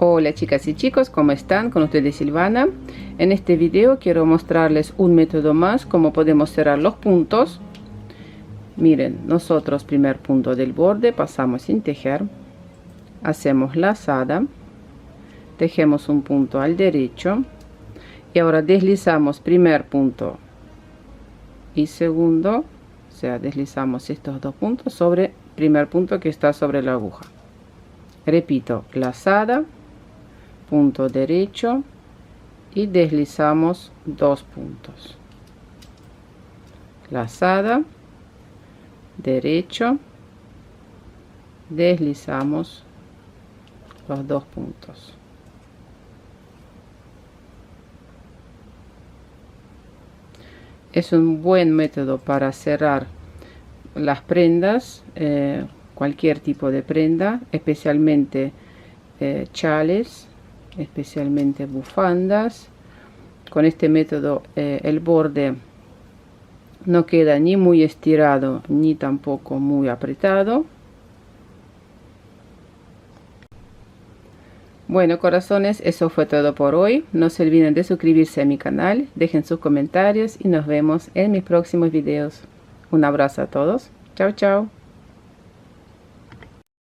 Hola chicas y chicos, ¿cómo están? Con ustedes Silvana. En este video quiero mostrarles un método más, cómo podemos cerrar los puntos. Miren, nosotros primer punto del borde pasamos sin tejer, hacemos lazada, tejemos un punto al derecho y ahora deslizamos primer punto y segundo, o sea, deslizamos estos dos puntos sobre primer punto que está sobre la aguja. Repito, lazada, punto derecho y deslizamos dos puntos, lazada, derecho, deslizamos los dos puntos. Es un buen método para cerrar las prendas, cualquier tipo de prenda, especialmente chales, especialmente bufandas. Con este método el borde no queda ni muy estirado ni tampoco muy apretado. Bueno, corazones, eso fue todo por hoy. No se olviden de suscribirse a mi canal, dejen sus comentarios y nos vemos en mis próximos videos. Un abrazo a todos. Chao, chao.